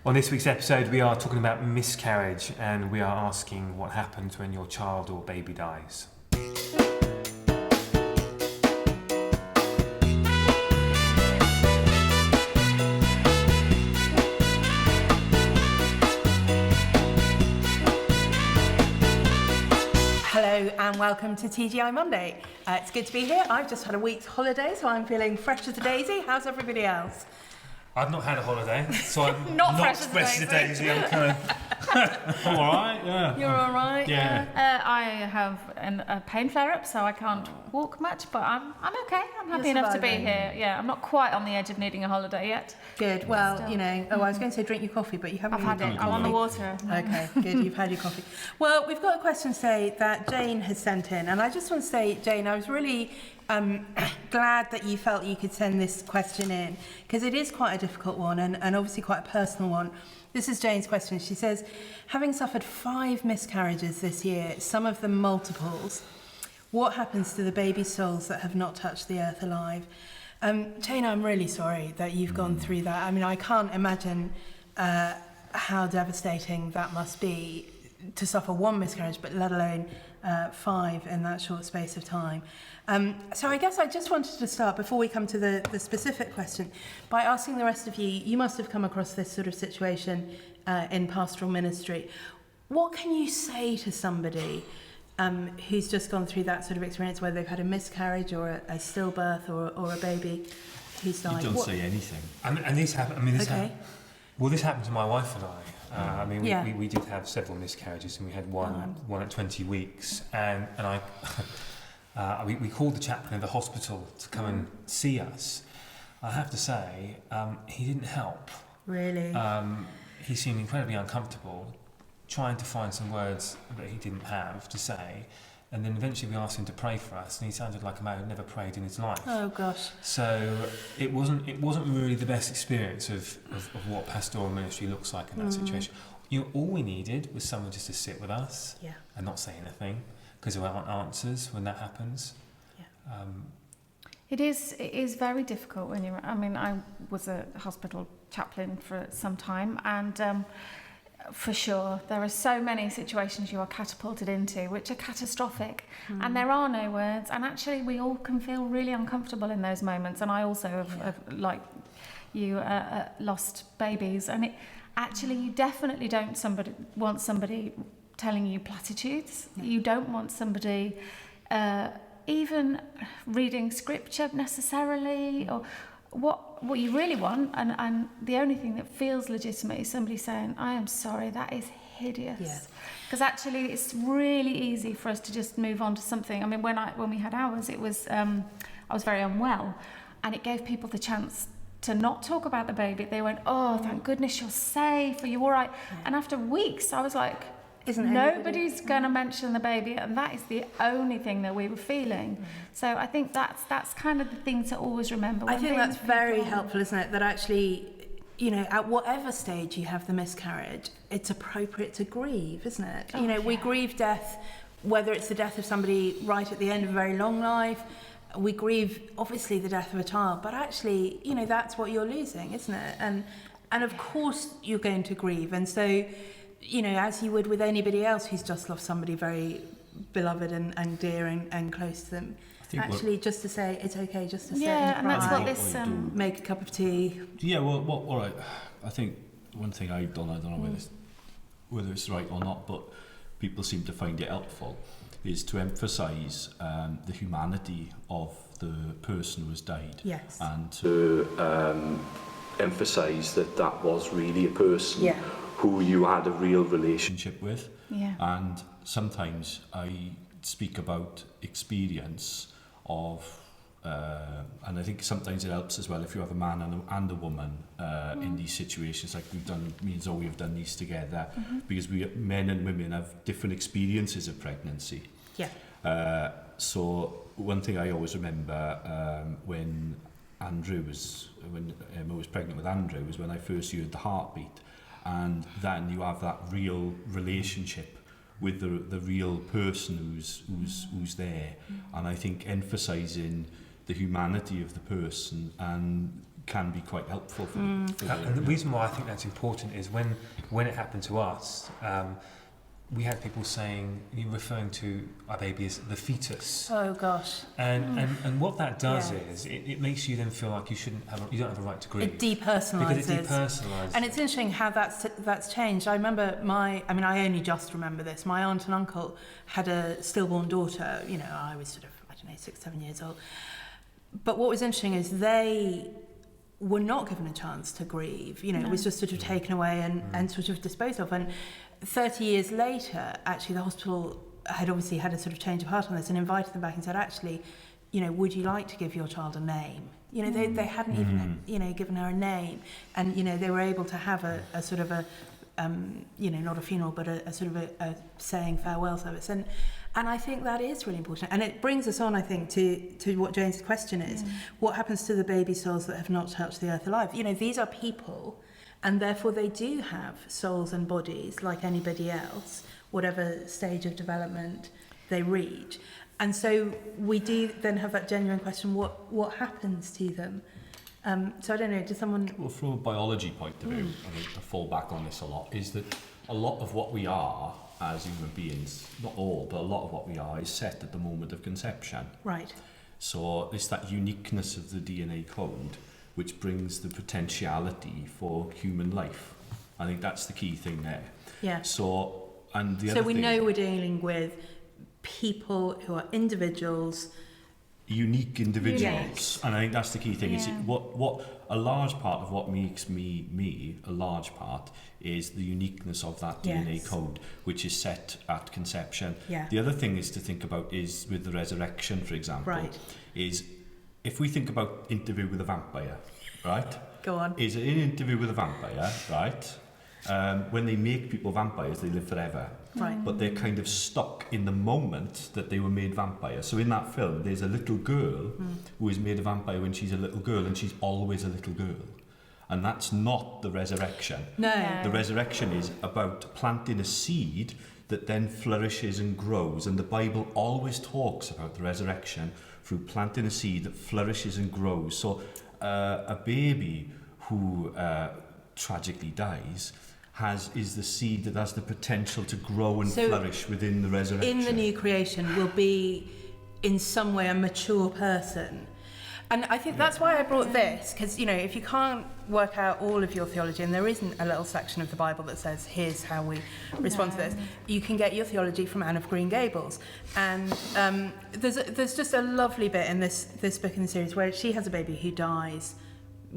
On this week's episode, we are talking about miscarriage, and we are asking what happens when your child or baby dies. Hello and welcome to TGI Monday. It's good to be here. I've just had a week's holiday, so I'm feeling fresh as a daisy. How's everybody else? I've not had a holiday, so I'm Not not fresh as a daisy. I'm kind of I'm all right. Yeah. You're all right? Yeah. I have a pain flare-up, so I can't walk much, but I'm okay. I'm happy enough to be here. Yeah, I'm not quite on the edge of needing a holiday yet. Good. Well, Still. you know, I was going to say drink your coffee, but you haven't I've really had it. done I'm on the coffee. water. Okay, good. You've had your coffee. Well, we've got a question today that Jane has sent in, and I just want to say, Jane, I was really glad that you felt you could send this question in, because it is quite a difficult one and obviously quite a personal one. This is Jane's question. She says, having suffered 5 miscarriages this year, some of them multiples, what happens to the baby souls that have not touched the earth alive? Jane, I'm really sorry that you've gone through that. I mean, I can't imagine how devastating that must be to suffer 1 miscarriage, but let alone 5 in that short space of time. So I guess I just wanted to start, before we come to the specific question, by asking the rest of you, you must have come across this sort of situation in pastoral ministry. What can you say to somebody who's just gone through that sort of experience, whether they've had a miscarriage or a stillbirth or a baby who's died? You don't say anything. And this happened. I mean, this Okay. happened. Well, this happened to my wife and I. I mean, Yeah. we did have several miscarriages, and we had one at 20 weeks, and I we called the chaplain of the hospital to come and see us. I have to say, he didn't help. Really? He seemed incredibly uncomfortable, trying to find some words that he didn't have to say, and then eventually we asked him to pray for us, and he sounded like a man who'd never prayed in his life. Oh gosh. So it wasn't really the best experience of what pastoral ministry looks like in that situation. All we needed was someone just to sit with us and not say anything, because there aren't answers when that happens. Yeah. It is very difficult when you're. I mean, I was a hospital chaplain for some time, and for sure, there are so many situations you are catapulted into which are catastrophic, and there are no words. And actually, we all can feel really uncomfortable in those moments. And I also have like you, lost babies, and you definitely don't want somebody telling you platitudes. No. You don't want somebody even reading scripture necessarily, or what you really want, and the only thing that feels legitimate is somebody saying, I am sorry, that is hideous. Because actually it's really easy for us to just move on to something. I mean, when we had ours, it was I was very unwell, and it gave people the chance to not talk about the baby. They went, oh, thank goodness you're safe, are you all right? And after weeks I was like, nobody's going to mention the baby, and that is the only thing that we were feeling. So I think that's kind of the thing to always remember. I think that's very helpful, isn't it? That actually, you know, at whatever stage you have the miscarriage, it's appropriate to grieve, isn't it? Oh, you know, we grieve death, whether it's the death of somebody right at the end of a very long life. We grieve, obviously, the death of a child, but actually, you know, that's what you're losing, isn't it? And of course you're going to grieve, and so, you know, as you would with anybody else who's just lost somebody very beloved and dear and close to them, actually just to say it's okay, just to sit and cry, that's what this make a cup of tea. Yeah, well, all right. I think one thing I've done, I don't know whether it's right or not, but people seem to find it helpful, is to emphasise the humanity of the person who has died. Yes. And to emphasise that was really a person who you had a real relationship with. Yeah. And sometimes I speak about experience of, and I think sometimes it helps as well if you have a man and a woman in these situations, like me and Zoe have done these together, because men and women have different experiences of pregnancy. Yeah. So one thing I always remember when Emma was pregnant with Andrew, was when I first heard the heartbeat. And then you have that real relationship with the real person who's there, and I think emphasising the humanity of the person and can be quite helpful for And the reason why I think that's important is when it happened to us, we had people saying, you're referring to our baby as the fetus. Oh gosh. And what that does is it makes you then feel like you don't have a right to grieve. It depersonalises. Because it depersonalises. And it's interesting how that's changed. I remember I only just remember this. My aunt and uncle had a stillborn daughter. You know, I was sort of, 6, 7 years old. But what was interesting is they were not given a chance to grieve. You know, it was just sort of taken away and sort of disposed of. And 30 years later, actually, the hospital had obviously had a sort of change of heart on this and invited them back and said, actually, you know, would you like to give your child a name? You know, they hadn't even, you know, given her a name. And, you know, they were able to have a sort of a, you know, not a funeral, but a sort of a saying farewell service. And I think that is really important. And it brings us on, I think, to what Jane's question is. What happens to the baby souls that have not touched the earth alive? You know, these are people, and therefore they do have souls and bodies like anybody else, whatever stage of development they reach. And so we do then have that genuine question, what happens to them? So I don't know, does someone... Well, from a biology point of view, I think I fall back on this a lot, is that a lot of what we are as human beings, not all, but a lot of what we are is set at the moment of conception. Right. So it's that uniqueness of the DNA code which brings the potentiality for human life. I think that's the key thing there. Yeah. So, and the so other we thing, know we're dealing with people who are individuals, unique individuals, Yes. and I think that's the key thing. Is Yeah. what a large part of what makes me a large part is the uniqueness of that DNA Yes. code, which is set at conception. Yeah. The other thing is to think about is with the resurrection, for example, Right. is if we think about Interview with a Vampire, right? Go on. Is in Interview with a Vampire, right? When they make people vampires, they live forever. Right. But they're kind of stuck in the moment that they were made vampires. So in that film, there's a little girl who is made a vampire when she's a little girl, and she's always a little girl. And that's not the resurrection. No. No. The resurrection is about planting a seed that then flourishes and grows. And the Bible always talks about the resurrection through planting a seed that flourishes and grows. So a baby who tragically dies is the seed that has the potential to grow and So flourish within the resurrection. In the new creation will be in some way a mature person. And I think that's why I brought this, because, you know, if you can't work out all of your theology, and there isn't a little section of the Bible that says, here's how we respond to this, you can get your theology from Anne of Green Gables. And there's just a lovely bit in this book in the series where she has a baby who dies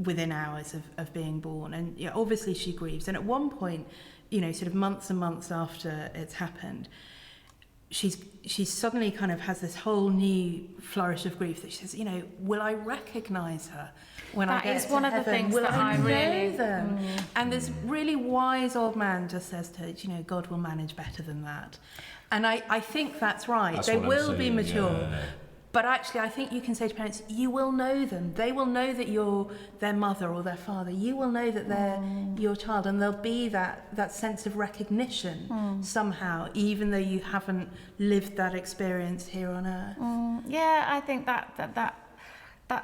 within hours of being born. And you know, obviously she grieves. And at one point, you know, sort of months and months after it's happened, she suddenly kind of has this whole new flourish of grief that she says, you know, will I recognise her when I get to heaven? That is one of the things will that I I really... know them? And this really wise old man just says to her, you know, God will manage better than that. And I think that's right. That's they what I'm will be saying, mature. yeah. But actually, I think you can say to parents, you will know them. They will know that you're their mother or their father. You will know that they're your child. And there'll be that sense of recognition somehow, even though you haven't lived that experience here on earth. Yeah, I think that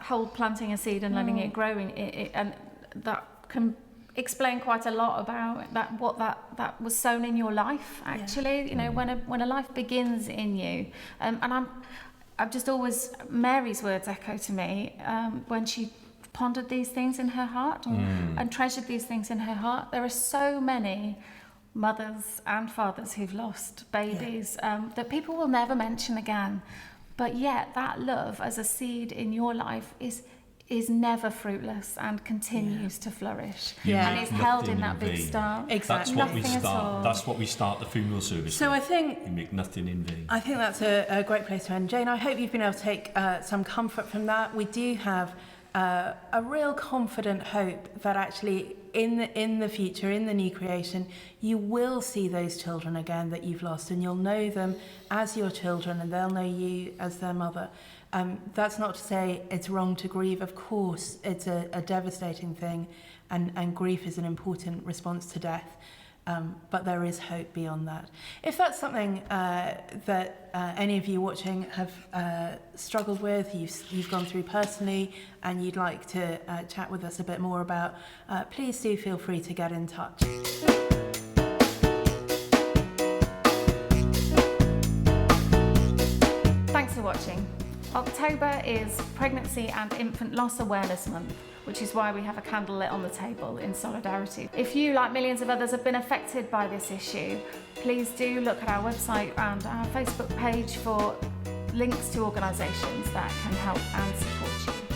whole planting a seed and letting it grow, and that can explain quite a lot about what that was sown in your life, actually. You know, when a life begins in you. And I've just always, Mary's words echo to me when she pondered these things in her heart and treasured these things in her heart. There are so many mothers and fathers who've lost babies that people will never mention again. But yet that love as a seed in your life is never fruitless and continues to flourish. And is held in that big star. Exactly. That's what we start the funeral service So with. I think You make nothing in vain. I think that's a great place to end. Jane, I hope you've been able to take some comfort from that. We do have a real confident hope that actually in the future, in the new creation, you will see those children again that you've lost, and you'll know them as your children and they'll know you as their mother. That's not to say it's wrong to grieve. Of course, it's a devastating thing, and grief is an important response to death. but there is hope beyond that. If that's something that any of you watching have struggled with, you've gone through personally, and you'd like to chat with us a bit more about, please do feel free to get in touch. Thanks for watching. October is Pregnancy and Infant Loss Awareness Month, which is why we have a candle lit on the table in solidarity. If you, like millions of others, have been affected by this issue, please do look at our website and our Facebook page for links to organisations that can help and support you.